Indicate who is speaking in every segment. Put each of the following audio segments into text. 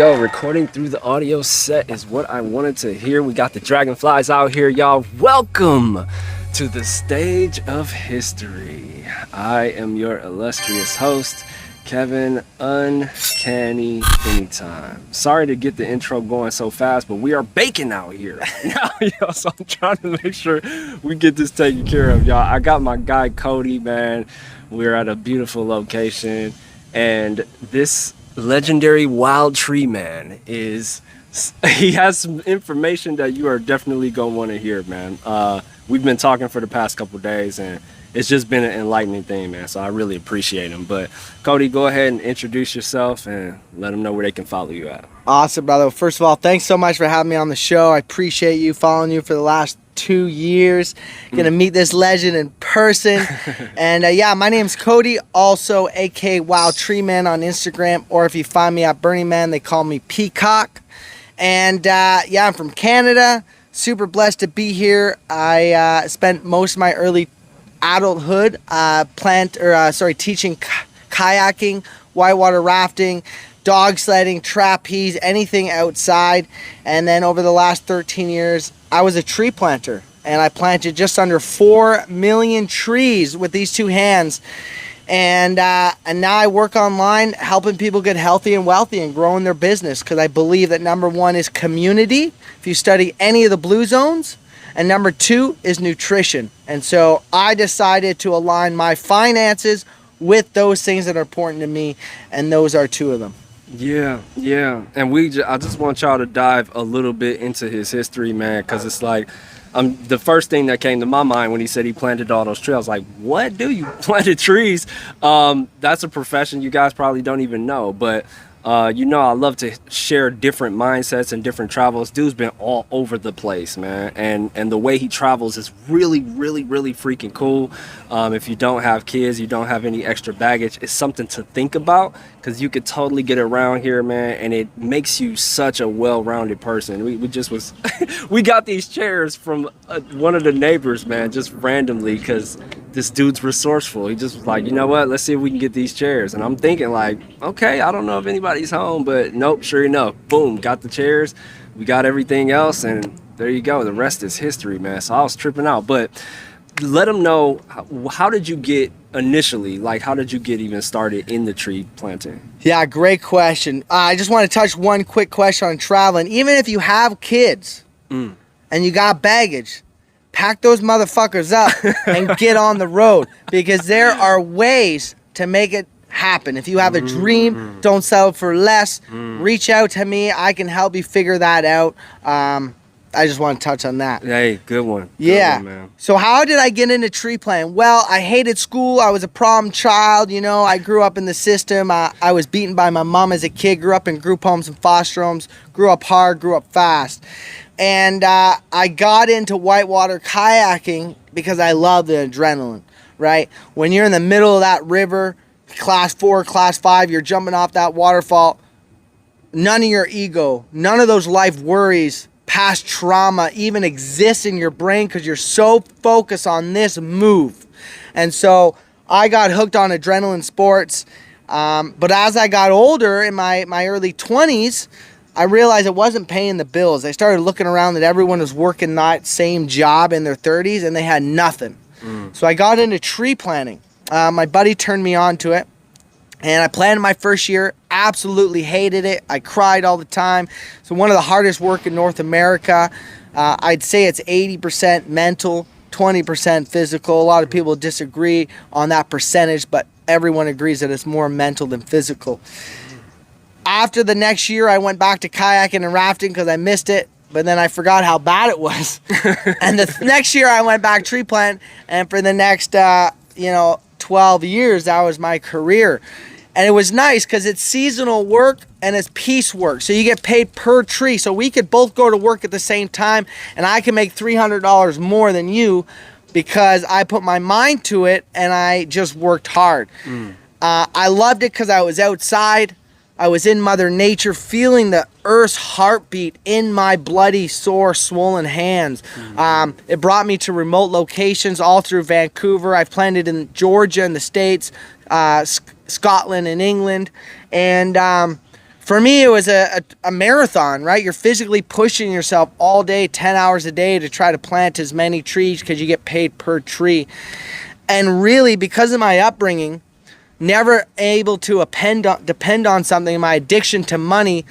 Speaker 1: go. Recording through the audio set is what I wanted to hear. We got the dragonflies out here, y'all. Welcome to the stage of history. I am your illustrious host, Kevin Uncanny Anytime. Sorry to get the intro going so fast, but we are baking out here now, yo. So I'm trying to make sure we get this taken care of, y'all. I got my guy Cody, man. We're at a beautiful location, and this Legendary Wildtreeman he has some information that you are definitely gonna want to hear, man. We've been talking for the past couple days, and it's just been an enlightening thing, man. So I really appreciate him. But Cody, go ahead and introduce yourself and let them know where they can follow you at.
Speaker 2: Awesome, brother. First of all, thanks so much for having me on the show. I appreciate you, following you for the last 2 years. Gonna meet this legend in person. And yeah, my name's Cody, also aka Wildtreeman on Instagram, or if you find me at Burning Man, they call me Peacock. And yeah, I'm from Canada. Super blessed to be here. I spent most of my early adulthood teaching kayaking, whitewater rafting, dog sledding, trapeze, anything outside. And then over the last 13 years, I was a tree planter, and I planted just under 4 million trees with these two hands. And now I work online helping people get healthy and wealthy and growing their business, because I believe that number one is community, if you study any of the blue zones, and number two is nutrition. And so I decided to align my finances with those things that are important to me, and those are two of them.
Speaker 1: Yeah. And I just want y'all to dive a little bit into his history, man, because it's like, the first thing that came to my mind when he said he planted all those trees, I was like, what do you planted trees? That's a profession you guys probably don't even know, but I love to share different mindsets and different travels. Dude's been all over the place, man, and the way he travels is really, really, really freaking cool. If you don't have kids, you don't have any extra baggage, it's something to think about, because you could totally get around here, man, and it makes you such a well-rounded person. We got these chairs from one of the neighbors, man, just randomly, because this dude's resourceful. He just was like, you know what, let's see if we can get these chairs. And I'm thinking like, okay, I don't know if anybody's home, but nope, sure enough, boom, got the chairs, we got everything else, and there you go. The rest is history, man. So I was tripping out. But let them know, how did you get initially, like how did you get even started in the tree planting?
Speaker 2: Yeah, great question. I just want to touch one quick question on traveling. Even if you have kids and you got baggage, pack those motherfuckers up and get on the road, because there are ways to make it happen. If you have a dream, don't settle for less. Reach out to me. I can help you figure that out. I just want to touch on that.
Speaker 1: Hey, good one.
Speaker 2: Yeah.
Speaker 1: Good one, man.
Speaker 2: So how did I get into tree planting? Well, I hated school. I was a problem child. I grew up in the system. I was beaten by my mom as a kid. Grew up in group homes and foster homes. Grew up hard. Grew up fast. And I got into whitewater kayaking because I love the adrenaline, right? When you're in the middle of that river, class 4, class 5, you're jumping off that waterfall, none of your ego, none of those life worries, past trauma even exists in your brain, because you're so focused on this move. And so I got hooked on adrenaline sports. But as I got older, in my early 20s, I realized it wasn't paying the bills. I started looking around that everyone was working that same job in their 30s, and they had nothing. So I got into tree planting. My buddy turned me on to it, and I planted my first year. Absolutely hated it. I cried all the time. So one of the hardest work in North America. I'd say it's 80% mental, 20% physical. A lot of people disagree on that percentage, but everyone agrees that it's more mental than physical. After the next year, I went back to kayaking and rafting because I missed it, but then I forgot how bad it was. And the next year, I went back tree plant, and for the next 12 years, that was my career. And it was nice because it's seasonal work and it's piece work. So you get paid per tree. So we could both go to work at the same time, and I can make $300 more than you because I put my mind to it and I just worked hard. I loved it because I was outside. I was in Mother Nature, feeling the Earth's heartbeat in my bloody, sore, swollen hands. It brought me to remote locations all through Vancouver. I've planted in Georgia in the States, Scotland and England. And For me, it was a marathon, right? You're physically pushing yourself all day, 10 hours a day to try to plant as many trees because you get paid per tree. And really, because of my upbringing, never able to depend on something, my addiction to money,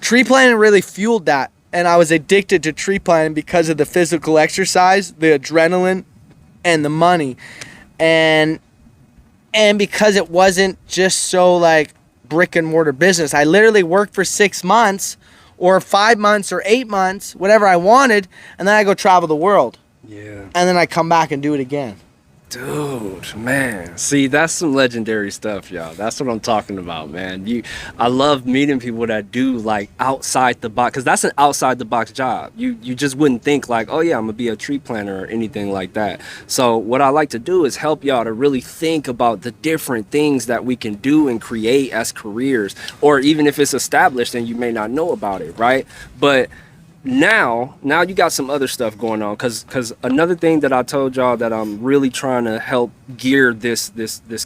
Speaker 2: tree planting really fueled that. And I was addicted to tree planting because of the physical exercise, the adrenaline, and the money. And because it wasn't just so like brick and mortar business. I literally worked for 6 months or 5 months or 8 months, whatever I wanted, and then I go travel the world.
Speaker 1: Yeah.
Speaker 2: And then I come back and do it again.
Speaker 1: Dude, man. See, that's some legendary stuff, y'all. That's what I'm talking about, man. I love meeting people that do like outside the box, because that's an outside the box job. You just wouldn't think like, oh yeah, I'm gonna be a tree planter or anything like that. So what I like to do is help y'all to really think about the different things that we can do and create as careers, or even if it's established and you may not know about it, right? But now you got some other stuff going on, because another thing that I told y'all that I'm really trying to help gear this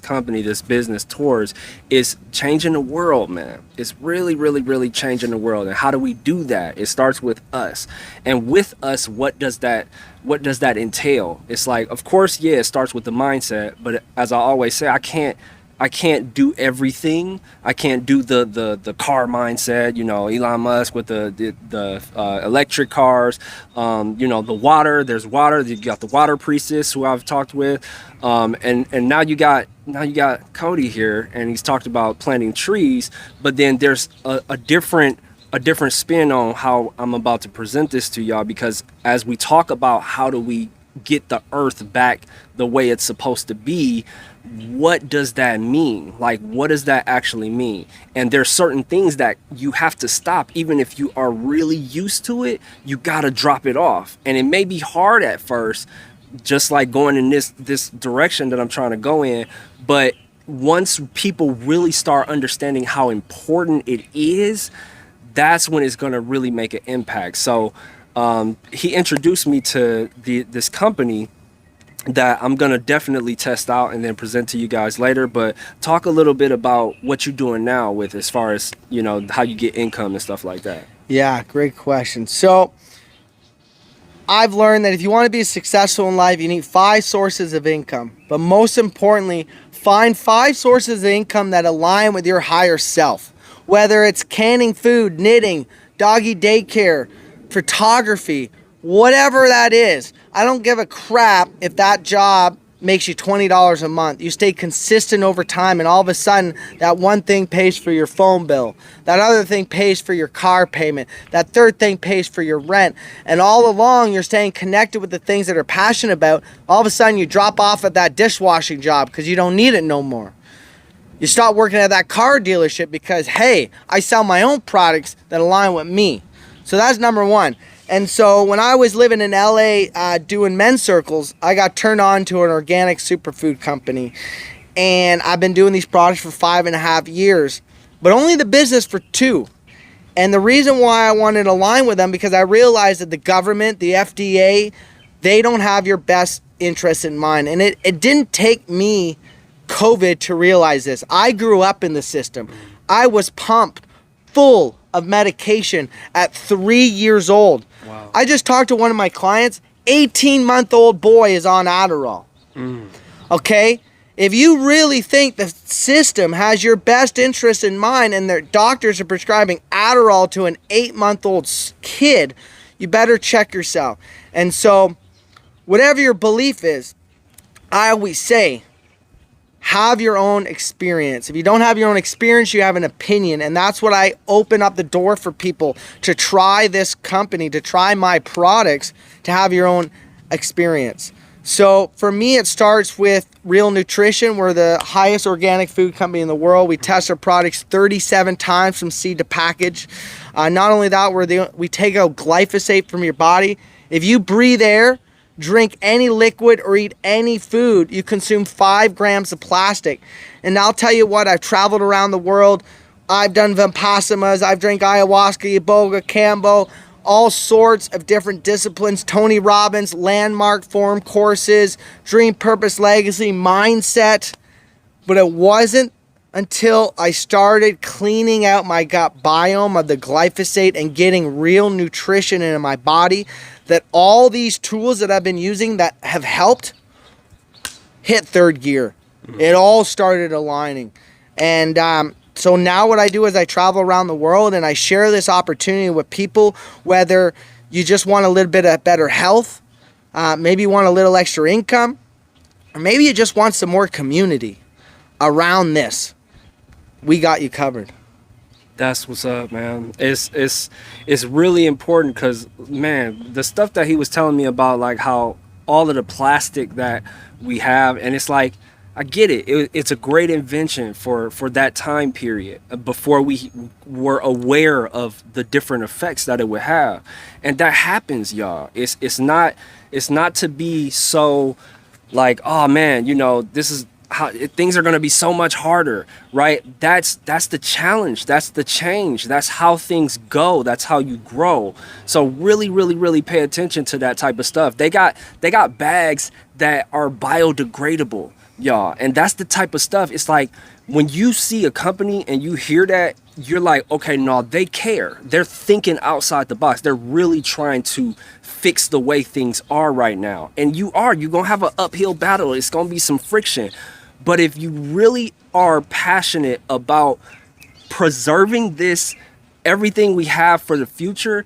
Speaker 1: company, this business towards, is changing the world, man. It's really changing the world. And how do we do that? It starts with us. And with us, what does that entail? It's like, of course, yeah, it starts with the mindset, but as I always say, I can't do everything. I can't do the car mindset, you know, Elon Musk with the electric cars, you know, the water. There's water. You got the water priestess who I've talked with, and now you got Cody here, and he's talked about planting trees. But then there's a different spin on how I'm about to present this to y'all, because as we talk about how do we get the earth back the way it's supposed to be, what does that mean? Like, what does that actually mean? And there's certain things that you have to stop. Even if you are really used to it, you gotta drop it off. And it may be hard at first, just like going in this direction that I'm trying to go in. But once people really start understanding how important it is, that's when it's gonna really make an impact. So he introduced me to this company that I'm gonna definitely test out and then present to you guys later. But talk a little bit about what you're doing now with, as far as, you know, how you get income and stuff like that.
Speaker 2: Yeah, great question. So I've learned that if you want to be successful in life, you need 5 sources of income. But most importantly, find 5 sources of income that align with your higher self. Whether it's canning food, knitting, doggy daycare, photography, whatever that is. I don't give a crap if that job makes you $20 a month. You stay consistent over time, and all of a sudden that one thing pays for your phone bill, that other thing pays for your car payment, that third thing pays for your rent, and all along you're staying connected with the things that are passionate about. All of a sudden you drop off at that dishwashing job because you don't need it no more. You stop working at that car dealership because, hey, I sell my own products that align with me. So that's number one. And so when I was living in LA doing men's circles, I got turned on to an organic superfood company. And I've been doing these products for 5.5 years, but only the business for 2. And the reason why I wanted to align with them, because I realized that the government, the FDA, they don't have your best interests in mind. And it didn't take me COVID to realize this. I grew up in the system. I was pumped full of medication at 3 years old.
Speaker 1: Wow.
Speaker 2: I just talked to one of my clients, 18-month-old boy is on Adderall. Okay? If you really think the system has your best interest in mind and their doctors are prescribing Adderall to an 8-month-old kid, you better check yourself. And so, whatever your belief is, I always say, have your own experience. If you don't have your own experience, you have an opinion. And that's what I open up the door for people to try this company, to try my products, to have your own experience. So for me, it starts with Real Nutrition. We're the highest organic food company in the world. We test our products 37 times from seed to package. Not only that, we take out glyphosate from your body. If you breathe air, drink any liquid, or eat any food, you consume 5 grams of plastic. And I'll tell you what, I've traveled around the world. I've done Vipassanas, I've drank ayahuasca, iboga, kambo, all sorts of different disciplines, Tony Robbins, landmark form courses, dream, purpose, legacy, mindset. But it wasn't until I started cleaning out my gut biome of the glyphosate and getting real nutrition into my body, that all these tools that I've been using that have helped hit third gear. It all started aligning. And so now what I do is I travel around the world and I share this opportunity with people, whether you just want a little bit of better health, maybe you want a little extra income, or maybe you just want some more community around this. We got you covered.
Speaker 1: That's what's up, man. It's really important because, man, the stuff that he was telling me about, like how all of the plastic that we have, and it's like, I get it. It's a great invention for that time period before we were aware of the different effects that it would have, and that happens, y'all. It's not to be so like, oh man, you know, this is how things are going to be so much harder, right? That's the challenge. That's the change. That's how things go. That's how you grow. So really pay attention to that type of stuff. They got bags that are biodegradable, y'all, and that's the type of stuff. It's like when you see a company and you hear that, you're like, okay, no, they care. They're thinking outside the box. They're really trying to fix the way things are right now. And you're gonna have an uphill battle. It's gonna be some friction. But if you really are passionate about preserving this, everything we have for the future,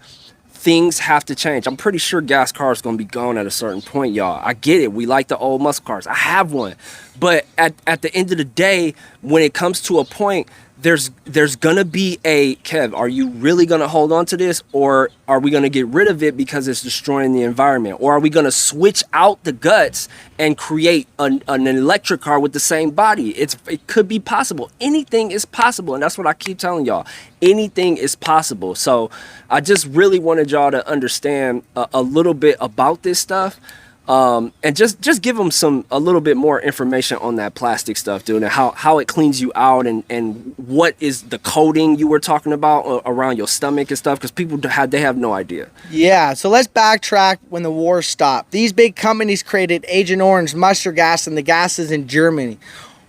Speaker 1: things have to change. I'm pretty sure gas cars going to be gone at a certain point, y'all. I get it. We like the old muscle cars. I have one. But at the end of the day, when it comes to a point, there's going to be a, Kev, are you really going to hold on to this, or are we going to get rid of it because it's destroying the environment? Or are we going to switch out the guts and create an electric car with the same body? It could be possible. Anything is possible. And that's what I keep telling y'all. Anything is possible. So I just really wanted y'all to understand a little bit about this stuff. And just give them a little bit more information on that plastic stuff, dude, and how it cleans you out, and what is the coating you were talking about around your stomach and stuff, because people they have no idea.
Speaker 2: Yeah, so let's backtrack when the war stopped. These big companies created Agent Orange, mustard gas, and the gases in Germany.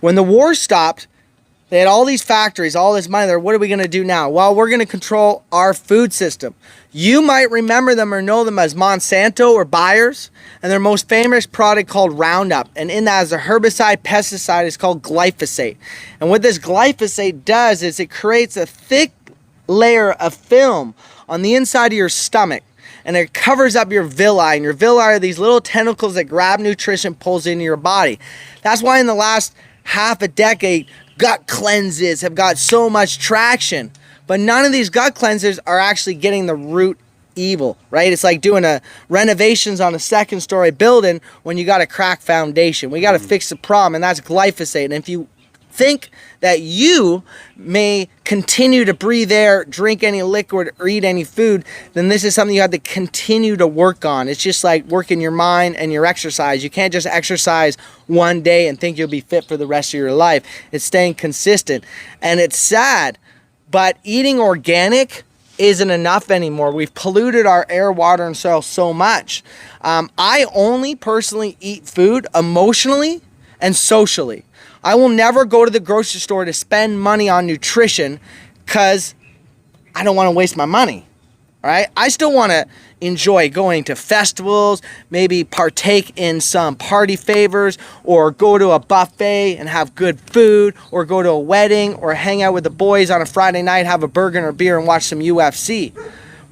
Speaker 2: When the war stopped, they had all these factories, all this money there. What are we going to do now? Well, we're going to control our food system. You might remember them or know them as Monsanto or Bayer's, and their most famous product called Roundup. And in that is a herbicide, pesticide, is called glyphosate. And what this glyphosate does is it creates a thick layer of film on the inside of your stomach, and it covers up your villi. And your villi are these little tentacles that grab nutrition, pulls into your body. That's why in the last half a decade, gut cleanses have got so much traction. But none of these gut cleansers are actually getting the root evil, right? It's like doing renovations on a second-story building when you got a cracked foundation. We got to fix the problem, and that's glyphosate. And if you think that you may continue to breathe air, drink any liquid, or eat any food, then this is something you have to continue to work on. It's just like working your mind and your exercise. You can't just exercise one day and think you'll be fit for the rest of your life. It's staying consistent. And it's sad, but eating organic isn't enough anymore. We've polluted our air, water, and soil so much. I only personally eat food emotionally and socially. I will never go to the grocery store to spend money on nutrition because I don't want to waste my money. All right? I still want to enjoy going to festivals, maybe partake in some party favors, or go to a buffet and have good food, or go to a wedding, or hang out with the boys on a Friday night, have a burger or beer, and watch some UFC.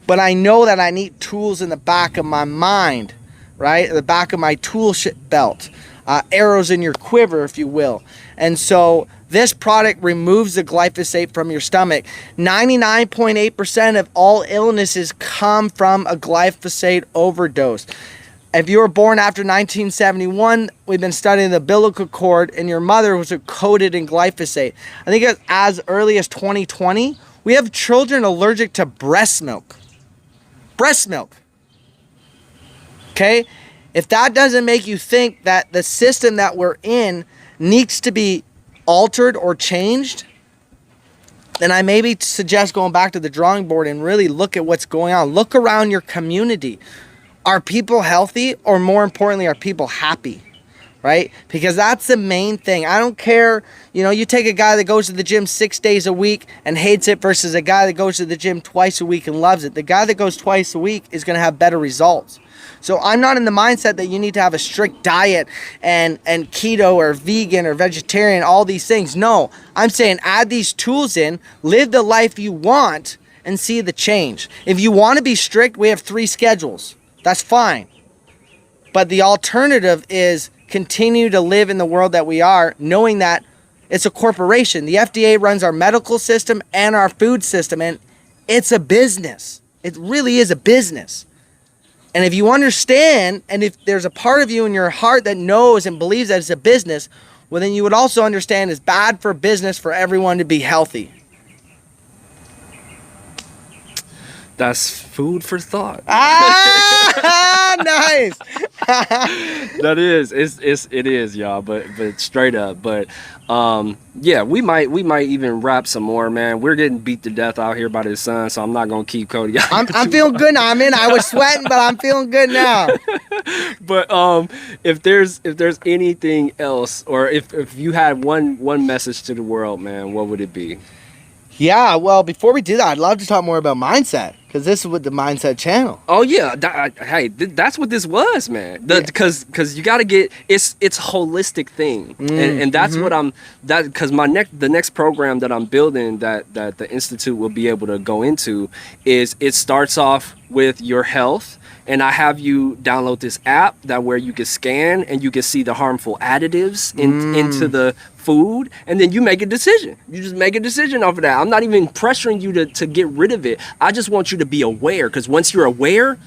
Speaker 2: But I know that I need tools in the back of my mind, right? The back of my tool belt. Arrows in your quiver, if you will. And so this product removes the glyphosate from your stomach. 99.8% of all illnesses come from a glyphosate overdose. If you were born after 1971, we've been studying the umbilical cord, and your mother was coated in glyphosate. I think as early as 2020, we have children allergic to breast milk. Breast milk. Okay? If that doesn't make you think that the system that we're in needs to be altered or changed, then I maybe suggest going back to the drawing board and really look at what's going on. Look around your community. Are people healthy, or more importantly, are people happy? right? Because that's the main thing. I don't care, you take a guy that goes to the gym 6 days a week and hates it versus a guy that goes to the gym twice a week and loves it. The guy that goes twice a week is going to have better results. So I'm not in the mindset that you need to have a strict diet and keto or vegan or vegetarian, all these things. No, I'm saying add these tools in, live the life you want, and see the change. If you want to be strict, we have 3 schedules. That's fine. But the alternative is continue to live in the world that we are, knowing that it's a corporation. The FDA runs our medical system and our food system, and it's a business. It really is a business. And if you understand, and if there's a part of you in your heart that knows and believes that it's a business, well, then you would also understand it's bad for business for everyone to be healthy.
Speaker 1: That's food for thought.
Speaker 2: Nice.
Speaker 1: That is, it is, y'all. But straight up, yeah, we might even rap some more, man. We're getting beat to death out here by the sun, so I'm not gonna keep Cody out.
Speaker 2: I'm feeling good now. I was sweating, but I'm feeling good now.
Speaker 1: But if there's anything else, or if you had one message to the world, man, what would it be?
Speaker 2: Yeah, well, before we do that, I'd love to talk more about mindset, because this is what the Mindset channel.
Speaker 1: Oh yeah, that's what this was, man. Because you got to get it's a holistic thing, and that's what because the next program that I'm building that the institute will be able to go into is, it starts off with your health. And I have you download this app where you can scan and you can see the harmful additives into the food, and then you make a decision. You just make a decision off of that. I'm not even pressuring you to get rid of it. I just want you to be aware, because once you're aware,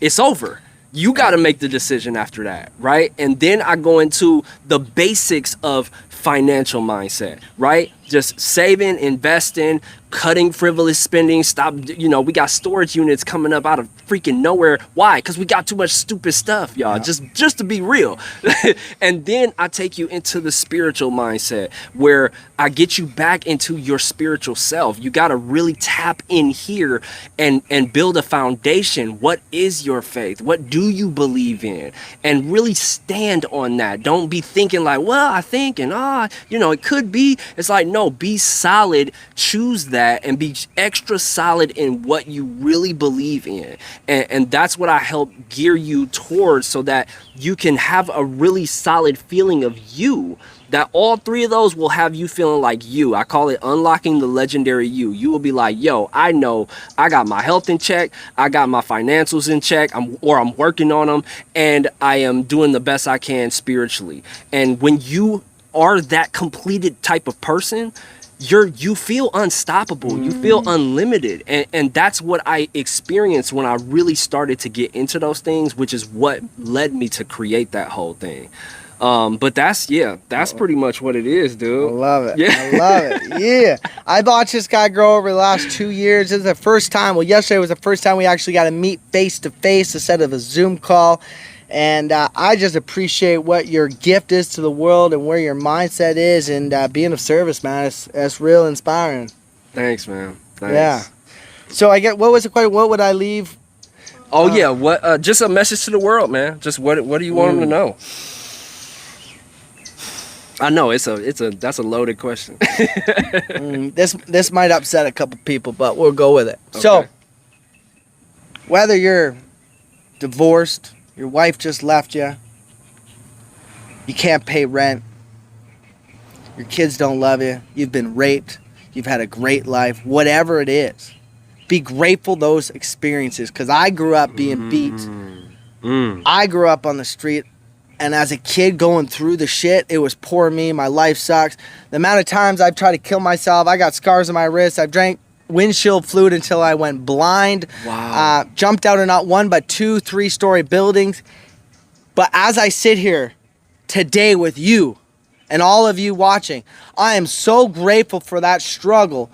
Speaker 1: it's over. You got to make the decision after that, right? And then I go into the basics of financial mindset, right? Just saving, investing, cutting frivolous spending. Stop, we got storage units coming up out of freaking nowhere. Why? Because we got too much stupid stuff, y'all. Yeah. Just to be real. And then I take you into the spiritual mindset, where I get you back into your spiritual self. You got to really tap in here and build a foundation. What is your faith? What do you believe in? And really stand on that. Don't be thinking like, well, I think, and it could be. It's like, no, be solid. Choose that and be extra solid in what you really believe in. And that's what I help gear you towards, so that you can have a really solid feeling of you. That all 3 of those will have you feeling like you. I call it unlocking the legendary you. You will be like, yo, I know I got my health in check. I got my financials in check. I'm working on them, and I am doing the best I can spiritually. And when you are that completed type of person, you feel unstoppable. You feel unlimited. And that's what I experienced when I really started to get into those things, which is what led me to create that whole thing. But that's pretty much what it is, dude.
Speaker 2: I love it.
Speaker 1: Yeah.
Speaker 2: I love it. Yeah. I watched this guy grow over the last 2 years. This is the first time. Well, yesterday was the first time we actually got to meet face to face instead of a Zoom call. And I just appreciate what your gift is to the world and where your mindset is, and being of service, man. It's real inspiring.
Speaker 1: Thanks, man. Thanks.
Speaker 2: Yeah. So what was the question? What would I leave?
Speaker 1: Oh yeah. What? Just a message to the world, man. Just what do you want them to know? I know that's a loaded question.
Speaker 2: This might upset a couple people, but we'll go with it. Okay. So, whether you're divorced, your wife just left you, you can't pay rent, your kids don't love you, you've been raped, you've had a great life, whatever it is, be grateful those experiences. Because I grew up being beat. I grew up on the street. And as a kid going through the shit, it was poor me. My life sucks. The amount of times I've tried to kill myself, I got scars on my wrists. I've drank windshield fluid until I went blind.
Speaker 1: Wow.
Speaker 2: Jumped out of not 1 but 2 3-story buildings. But as I sit here today with you and all of you watching, I am so grateful for that struggle,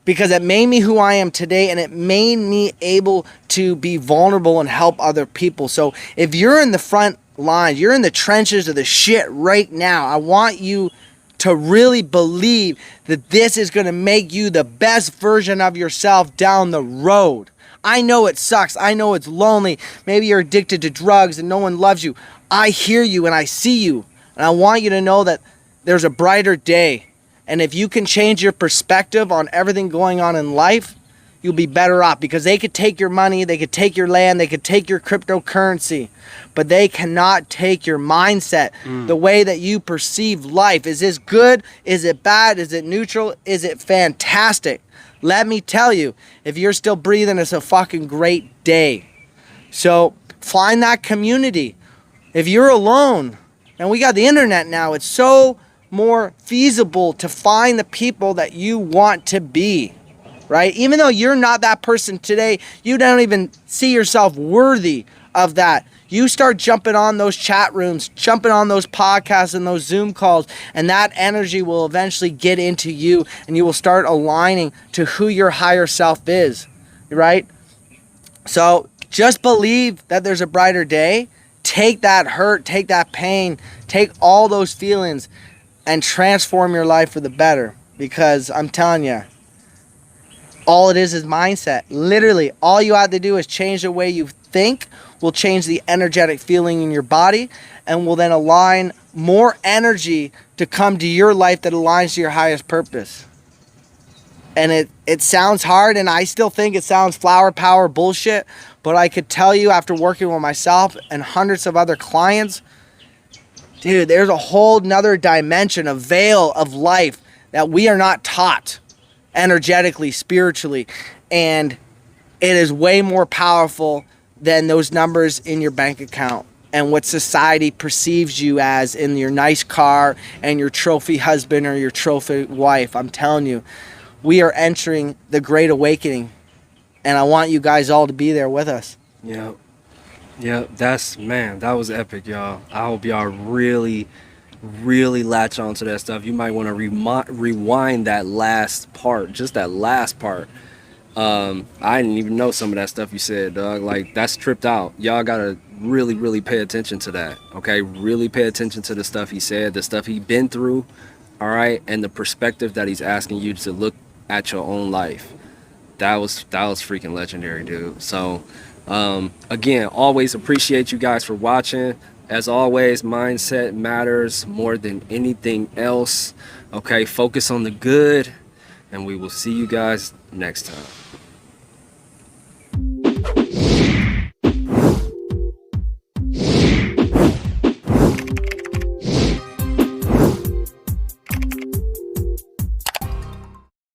Speaker 2: because it made me who I am today, and it made me able to be vulnerable and help other people. So if you're in the front lines, you're in the trenches of the shit right now, I want you to really believe that this is going to make you the best version of yourself down the road. I know it sucks. I know it's lonely. Maybe you're addicted to drugs and no one loves you. I hear you and I see you. And And I want you to know that there's a brighter day. And if you can change your perspective on everything going on in life, you'll be better off, because they could take your money, they could take your land, they could take your cryptocurrency, but they cannot take your mindset, the way that you perceive life. Is this good? Is it bad? Is it neutral? Is it fantastic? Let me tell you, if you're still breathing, it's a fucking great day. So find that community. If you're alone, and we got the internet now, it's so more feasible to find the people that you want to be. Right? Even though you're not that person today, you don't even see yourself worthy of that. You start jumping on those chat rooms, jumping on those podcasts and those Zoom calls, and that energy will eventually get into you, and you will start aligning to who your higher self is, right? So just believe that there's a brighter day. Take that hurt, take that pain, take all those feelings, and transform your life for the better, because I'm telling you, all it is mindset. Literally, all you have to do is change the way you think, will change the energetic feeling in your body, and will then align more energy to come to your life that aligns to your highest purpose. And it sounds hard, and I still think it sounds flower power bullshit, but I could tell you, after working with myself and hundreds of other clients, dude, there's a whole nother dimension, a veil of life that we are not taught energetically, spiritually, and it is way more powerful than those numbers in your bank account and what society perceives you as in your nice car and your trophy husband or your trophy wife. I'm telling you, we are entering the Great Awakening, and I want you guys all to be there with us.
Speaker 1: Yeah, that was epic, y'all. I hope y'all really latch onto that stuff. You might want to rewind that last part, just that last part. I didn't even know some of that stuff you said, dog. Like, that's tripped out. Y'all gotta really pay attention to that, okay? Really pay attention to the stuff he said, the stuff he been through, all right? And the perspective that he's asking you to look at your own life. That was freaking legendary, dude. So again, always appreciate you guys for watching. As always, mindset matters more than anything else. Okay, focus on the good, and we will see you guys next time.